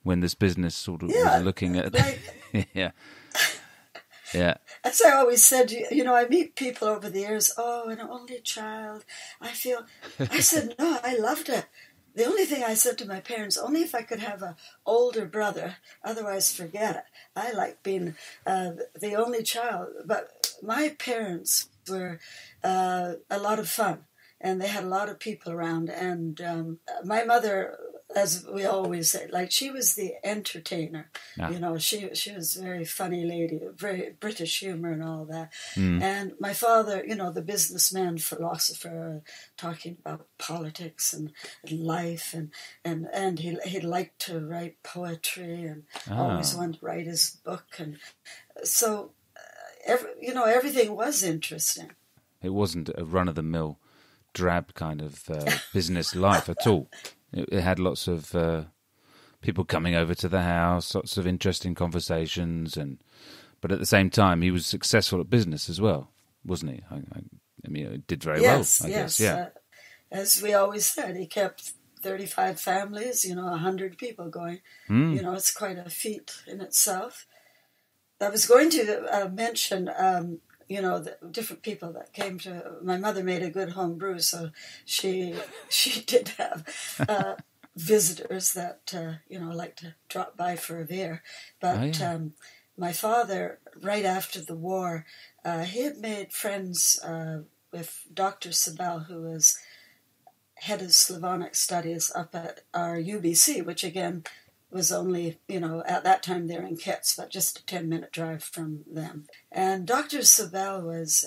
when this business sort of Yeah, was looking at... like, yeah, yeah. as I always said, I meet people over the years, oh, an only child. I said, no, I loved it. The only thing I said to my parents, only if I could have an older brother, otherwise forget it. I like being the only child. But my parents were a lot of fun, and they had a lot of people around. And my mother, as we always say, like, she was the entertainer. Yeah. She was a very funny lady, very British humor and all that. Mm. And my father, the businessman, philosopher, talking about politics and life, and he liked to write poetry and always wanted to write his book. And so, everything was interesting. It wasn't a run-of-the-mill, drab kind of business life at all. It had lots of people coming over to the house, lots of interesting conversations, but at the same time, he was successful at business as well, wasn't he? I mean, it did very well, I guess. Yeah. As we always said, he kept 35 families, 100 people going. It's quite a feat in itself. I was going to mention, the different people that came to. My mother made a good home brew, so she did have visitors that like to drop by for a beer. But my father, right after the war, he had made friends with Dr. Sibel, who was head of Slavonic studies up at our UBC, which again was only, at that time they were in Kitts, but just a 10-minute drive from them. And Dr. Sibel was,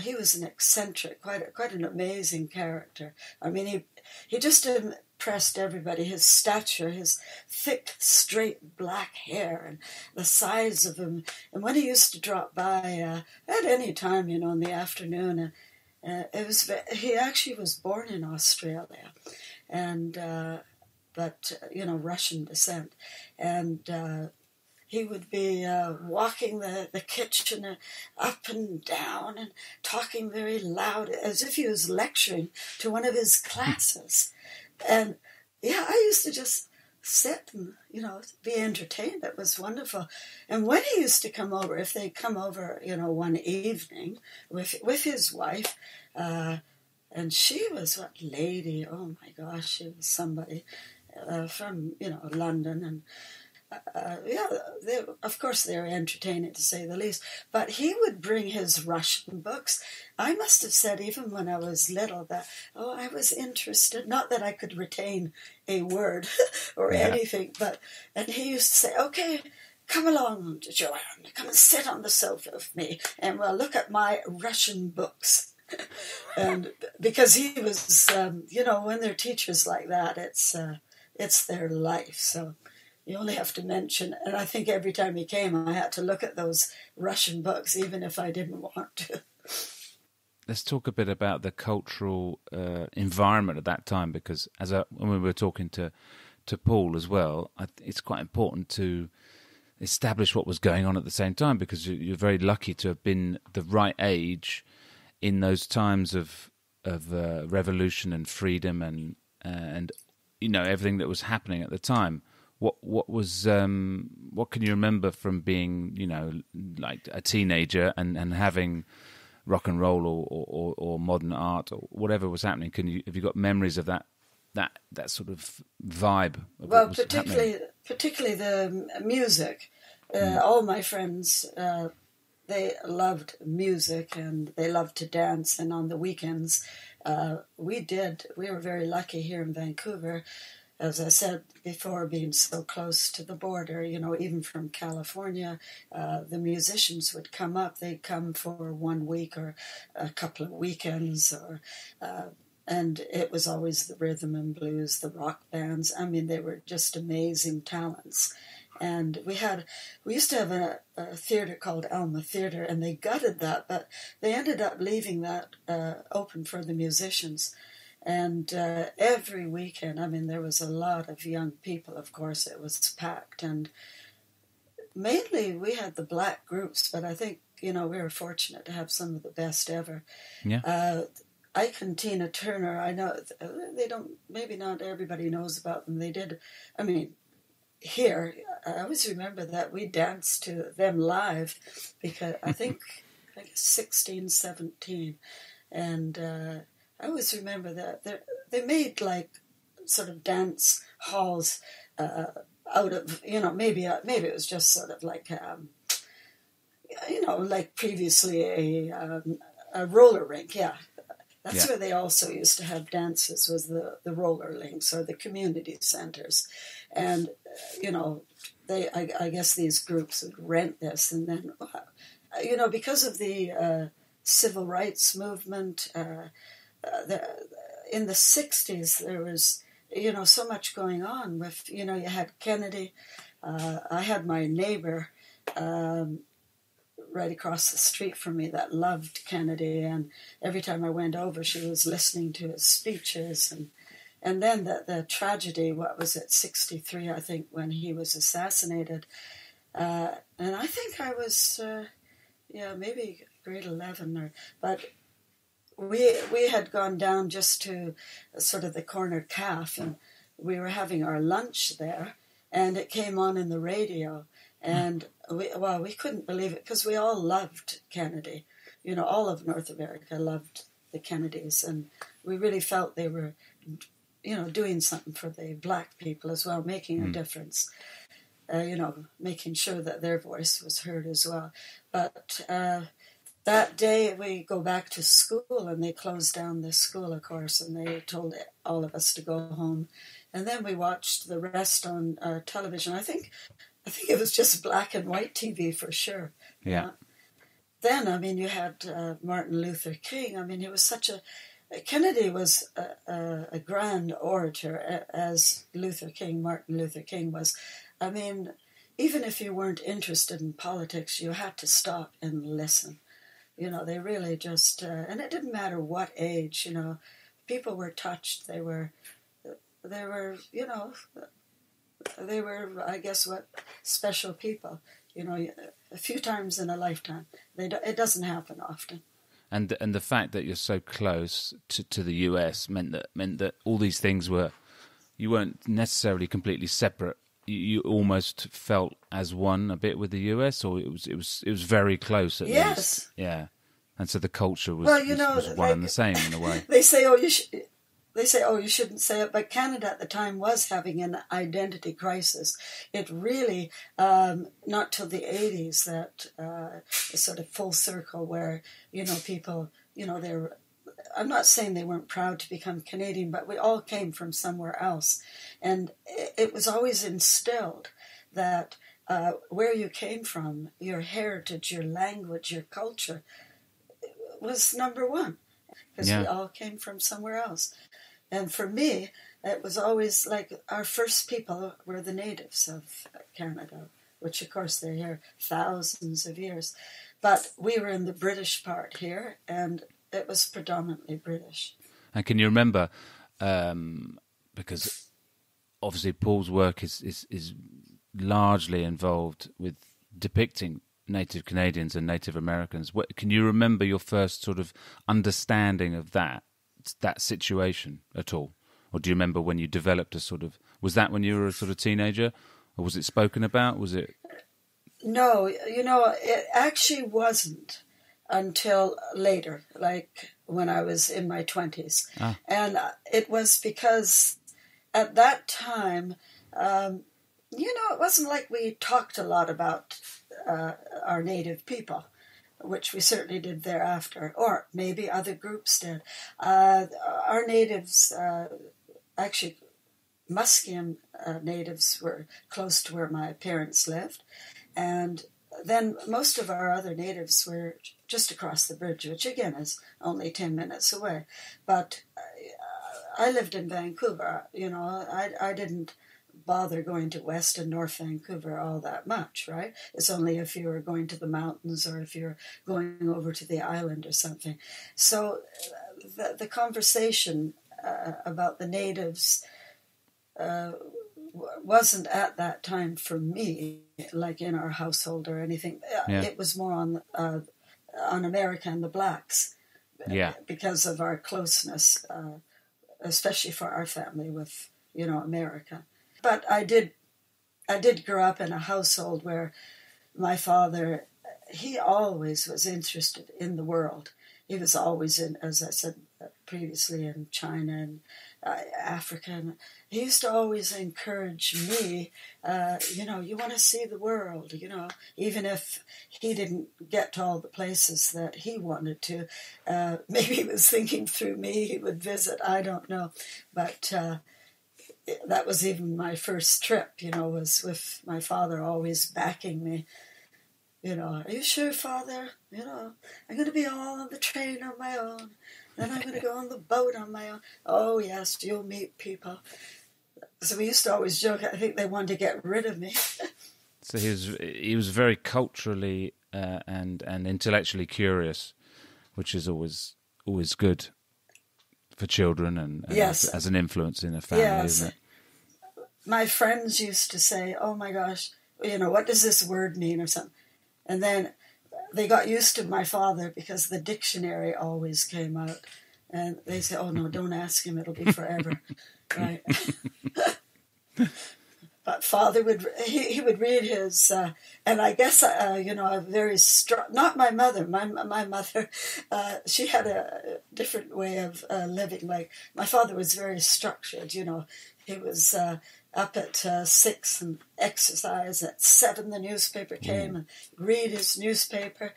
he was an eccentric, quite an amazing character. I mean, he just impressed everybody. His stature, his thick, straight black hair, and the size of him. And when he used to drop by at any time, in the afternoon, he actually was born in Australia, and but Russian descent, and he would be walking the kitchen up and down and talking very loud, as if he was lecturing to one of his classes. And I used to just sit and be entertained. It was wonderful. And when he used to come over, if they come over one evening with his wife, and she was what lady, oh my gosh, she was somebody from London, and of course they were entertaining to say the least. But he would bring his Russian books. I must have said, even when I was little, that I was interested. Not that I could retain a word or anything, and he used to say, "Okay, come along, Joanne, come and sit on the sofa with me, and we'll look at my Russian books." And because he was, when they're teachers like that, it's their life. So you only have to mention, and I think every time he came, I had to look at those Russian books, even if I didn't want to. Let's talk a bit about the cultural environment at that time, because when we were talking to Paul as well, it's quite important to establish what was going on at the same time, because you're very lucky to have been the right age in those times of revolution and freedom and everything that was happening at the time. What can you remember from being like a teenager and having rock and roll or modern art or whatever was happening? Have you got memories of that sort of vibe? Well, particularly the music. All my friends, they loved music and they loved to dance. And on the weekends, we were very lucky here in Vancouver, as I said before, being so close to the border, even from California, the musicians would come up. They'd come for 1 week or a couple of weekends, and it was always the rhythm and blues, the rock bands. I mean, they were just amazing talents. And we used to have a theater called Alma Theater, and they gutted that, but they ended up leaving that open for the musicians. And every weekend, I mean, there was a lot of young people, of course. It was packed, and mainly we had the black groups, but I think, we were fortunate to have some of the best ever. Yeah. Ike and Tina Turner, I know maybe not everybody knows about them. They did, I mean, here, I always remember that we danced to them live because I think 16, 17. And I always remember that they made like sort of dance halls out of, maybe it was just sort of like, like previously a roller rink, yeah. That's where they also used to have dances, was the roller links or the community centers. And, I guess these groups would rent this. And then, because of the civil rights movement, in the 60s, there was, so much going on with, you had Kennedy. I had my neighbor right across the street from me that loved Kennedy, and every time I went over, she was listening to his speeches. And then the tragedy, what was it, 63, I think, when he was assassinated. And I think I was, maybe grade 11, but we had gone down just to sort of the corner calf, and we were having our lunch there, and it came on in the radio. And we couldn't believe it because we all loved Kennedy. All of North America loved the Kennedys, and we really felt they were, doing something for the black people as well, making a difference. Making sure that their voice was heard as well. But that day we go back to school, and they closed down the school, of course, and they told all of us to go home. And then we watched the rest on television. I think it was just black and white TV for sure. Yeah. Then, you had Martin Luther King. He was Kennedy was a grand orator, as Martin Luther King was. Even if you weren't interested in politics, you had to stop and listen. They really just, and it didn't matter what age, people were touched. They were, I guess, special people. A few times in a lifetime. It doesn't happen often. And the fact that you're so close to the US meant that all these things you weren't necessarily completely separate. You almost felt as one a bit with the US, or it was very close at least. Yeah. And so the culture was one and the same in a way. They say, you shouldn't say it, but Canada at the time was having an identity crisis. It really, not till the 80s that sort of full circle where, people, I'm not saying they weren't proud to become Canadian, but we all came from somewhere else. And it was always instilled that where you came from, your heritage, your language, your culture was number one. Because we all came from somewhere else. And for me, it was always like our first people were the natives of Canada, which of course they're here thousands of years. But we were in the British part here, and it was predominantly British. And can you remember, because obviously Paul's work is largely involved with depicting Native Canadians and Native Americans. Can you remember your first sort of understanding of that situation at all? Or do you remember when you developed was that when you were a sort of teenager? Or was it spoken about? Was it? No, it actually wasn't until later, like when I was in my 20s. And it was because at that time, it wasn't like we talked a lot about our native people, which we certainly did thereafter, or maybe other groups did. Our natives, actually, Musqueam natives were close to where my parents lived, and then most of our other natives were just across the bridge, which again is only 10 minutes away. But I lived in Vancouver. I didn't bother going to West and North Vancouver all that much, right? It's only if you were going to the mountains or if you're going over to the island or something. So the conversation about the natives wasn't at that time for me, like in our household or anything. It was more on America and the blacks, because of our closeness, especially for our family with America. But I did I did grow up in a household where my father, he always was interested in the world. He was always in, as I said previously, in China and Africa. And he used to always encourage me, you want to see the world, even if he didn't get to all the places that he wanted to. Maybe he was thinking through me he would visit, I don't know. But that was even my first trip, was with my father always backing me. Are you sure, Father? I'm going to be all on the train on my own. Then I'm going to go on the boat on my own. Oh, yes, you'll meet people. So we used to always joke, I think they wanted to get rid of me. So he was very culturally and intellectually curious, which is always good for children and yes. as an influence in a family, yes. isn't it? My friends used to say, oh, my gosh, what does this word mean or something? And then they got used to my father because the dictionary always came out. And they say, oh, no, don't ask him. It'll be forever. Right. But Father he would read his, and I guess, a very strong, not my mother. My mother, she had a different way of living. Like, my father was very structured, He was up at 6 and exercise. At 7, the newspaper came and read his newspaper.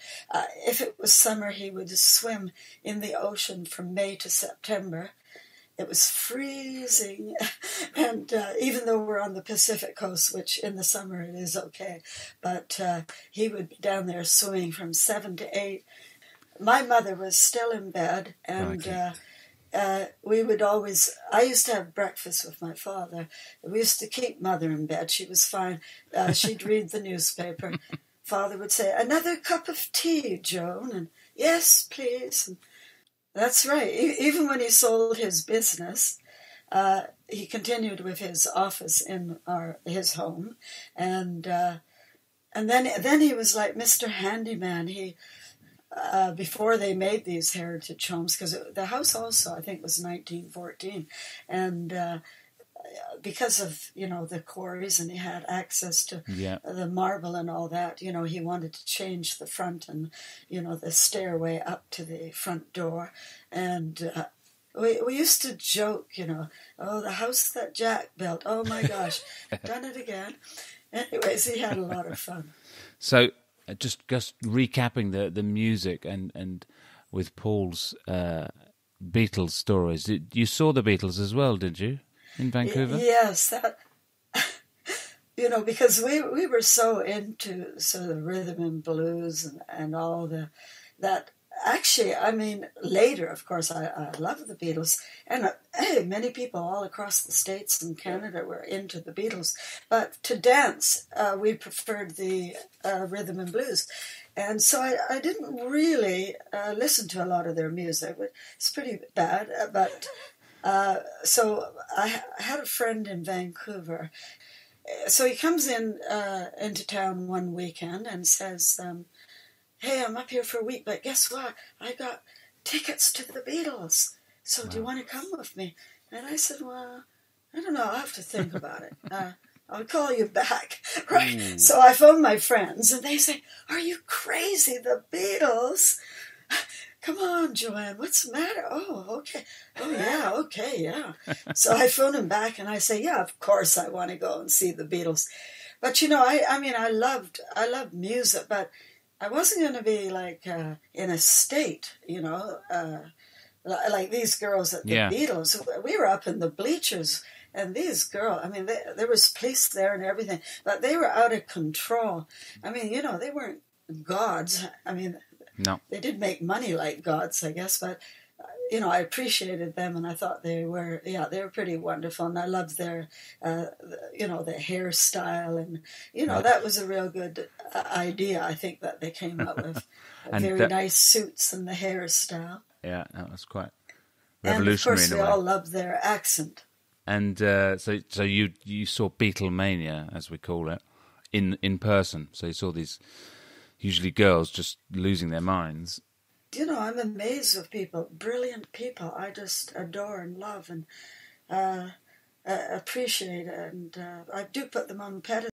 If it was summer, he would swim in the ocean from May to September. It was freezing, and even though we're on the Pacific coast, which in the summer it is okay, but he would be down there swimming from 7 to 8. My mother was still in bed, and we would always, I used to have breakfast with my father. We used to keep Mother in bed. She was fine. She'd read the newspaper. Father would say, another cup of tea, Joan, and yes, please. And that's right. Even when he sold his business, he continued with his office in his home, and then he was like Mr. Handyman. He before they made these heritage homes, because the house also I think was 1914, and because of the quarries, and he had access to the marble and all that, he wanted to change the front and the stairway up to the front door, and we used to joke, oh, the house that Jack built, oh my gosh, done it again. Anyways, he had a lot of fun. So just recapping the music and with Paul's Beatles stories, you saw the Beatles as well, did you? In Vancouver? Yes, that because we were so into sort of rhythm and blues and all that. Actually, I mean, later, of course, I love the Beatles, and many people all across the States and Canada were into the Beatles. But to dance, we preferred the rhythm and blues, and so I didn't really listen to a lot of their music. It's pretty bad, but. So I had a friend in Vancouver. So he comes into town one weekend and says, hey, I'm up here for a week, but guess what? I got tickets to the Beatles. So do you want to come with me? And I said, well, I don't know. I'll have to think about it. I'll call you back. Right. So I phoned my friends and they say, are you crazy? The Beatles? Come on, Joanne, what's the matter? Oh, okay. Oh, yeah, okay, yeah. So I phone him back and I say, yeah, of course I want to go and see the Beatles. But, I loved music, but I wasn't going to be like in a state, like these girls at the Beatles. We were up in the bleachers, and these girls, there was police there and everything, but they were out of control. They weren't gods. No. They did make money like gods, I guess, but, I appreciated them, and I thought they were pretty wonderful, and I loved their, their hairstyle, and, that was a real good idea, I think, that they came up with. Very nice suits and the hairstyle. Yeah, that was quite revolutionary. And, of course, we all loved their accent. And so you saw Beatlemania, as we call it, in person. So you saw these... usually girls just losing their minds. I'm amazed with people, brilliant people. I just adore and love and appreciate, and I do put them on pedestals.